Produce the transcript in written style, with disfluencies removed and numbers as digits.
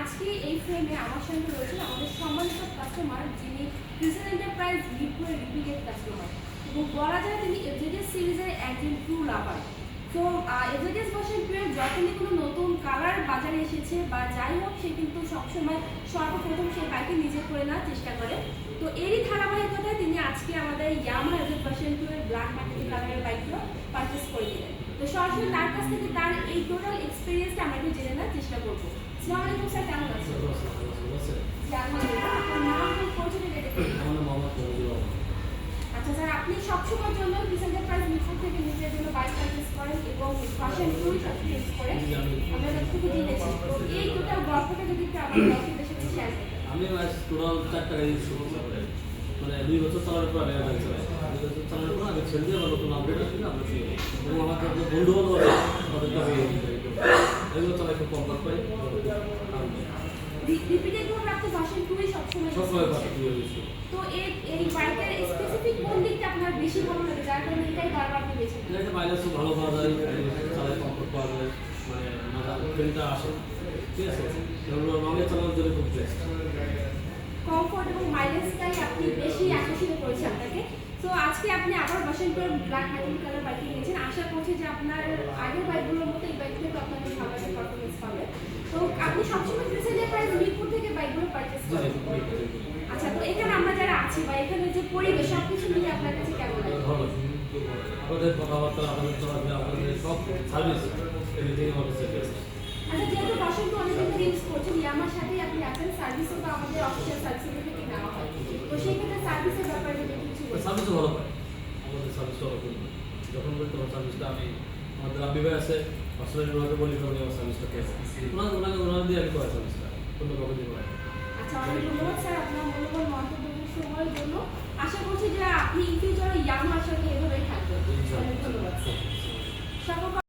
আজকে এই ফ্রেমে আমার সঙ্গে রয়েছেন আমাদের সম্মানিত কাস্টমার, যিনি ক্রিসেল এন্টারপ্রাইজ মিরপুরের রিপিটেড কাস্টমার এবং বলা যায় তিনি এফজেডিএস সিরিজের একজন ট্রু লাভার। তো এফজেডিএস ভার্সন 2 এর যখনই কোনো নতুন কালার বাজারে এসেছে বা যাই হোক, সে কিন্তু সবসময় সর্বপ্রথম সেই বাইকটি নিজে করে নেওয়ার চেষ্টা করে। তো এরই ধারাবাহিকতায় তিনি আজকে আমাদের ইয়ামাহা এফজেড ভার্সন 2 এর ব্ল্যাক ম্যাটেরিয়াল কালারের বাইকগুলো পারচেস করে দিলেন। তো সরাসরি তার কাছ থেকে তার এই টোটাল এক্সপিরিয়েন্সটা আমরা একটু জেনে নেওয়ার চেষ্টা করবো। আসসালামু আলাইকুম স্যার, কেমন আছেন? আপনার নাম এবং পরিচয়টা একটু বলুন। আচ্ছা স্যার, আপনি সবসময়ের জন্য ক্রিসেল এন্টারপ্রাইজ মিরপুর থেকে নিজের জন্য বাইক পারচেস করেন এবং ভার্সন 2 সবচেয়ে ইউজ করেন, আমরা যতটুকু জেনেছি। তো এই টোটাল গল্পটা যদি একটু আমাদের দর্শকদের সাথে শেয়ার করতেন। আমি টোটাল 4টা গাড়ি ইউজ করছি, মানে 2 বছর চালানোর পর আমি গাড়ি চালাই। 2 বছর চালানোর পর আমি ছেড়ে দিয়ে নতুন আপডেট আসলে আমরা ছেড়ে দিই এবং আমার যত বন্ধু বান্ধব আছে তাদেরকে আমি এগুলো চালাই খুব কম পাই। রিপিটেড মোড আপনি ভার্সন 2 সবসময় ইউজ করি। তো এই বাইকের স্পেসিফিক কোন দিকটা আপনার বেশি ভালো লাগে, যার কারণে এটাই বারবার আপনি বেছে নেন? এটা মাইলেজ খুব ভালো পাওয়া যায়, চালাই কমফোর্ট পাওয়া যায়, মানে মজা ট্রেনটা আসে, ঠিক আছে। এগুলো লংয়ে চালানোর জন্য খুব বেস্ট। কমফোর্ট এবং মাইলেজটাই আপনি বেশি আকর্ষিত করেছে আপনাকে। তো আজকে আপনি আবার ভার্সন 2 ব্ল্যাক ম্যাটেরিয়াল কালার বাইকটি নিয়েছেন। আশা করছি যে আপনার আগের বাইকগুলোর মতো এই বাইক থেকে আপনার ভালো একটা পারফরমেন্স পাবে। তো আপনি সবসময় ক্রিসেল এন্টারপ্রাইজ মিরপুর থেকে বাইকগুলো পারচেস করেন? আচ্ছা, তো এখানে আমরা যারা আছি বা এখানে যে পরিবেশ সবকিছু মিলে আপনার কাছে কেমন লাগে? ভালো, আপনাদের কথাবার্তা, আপনাদের চলাফেরা, আপনাদের সব সার্ভিস এভরিথিং আমাদের সেট আছে। আচ্ছা, যেহেতু ভার্সন 2 অনেকদিন ধরে ইউজ করছেন, ইয়ামার সাথেই আপনি আছেন, সার্ভিসও তো আমাদের অফিসিয়াল সার্ভিস থেকে নেওয়া হয়। তো সেই ক্ষেত্রে সার্ভিসের ব্যাপারে যদি কিছু বলেন। সার্ভিসও ভালো পাই, আমাদের সার্ভিসটা ভালো করি। যখন বলি তখন সার্ভিসটা আমি আমাদের রাব্বি ভাই আছে, আসলে ওনাকে বলি তখন আমার সার্ভিসটা পেয়েছে, ওনাকে দিয়ে আমি করাই সার্ভিসটা, কোনো কাউকে দিয়ে করাই। আচ্ছা, অনেক ধন্যবাদ স্যার আপনার মূল্যবান মন্তব্য সময়ের জন্য। আশা করছি যে আপনি ইন ফিউচারে ইয়ামাহার সাথে এভাবে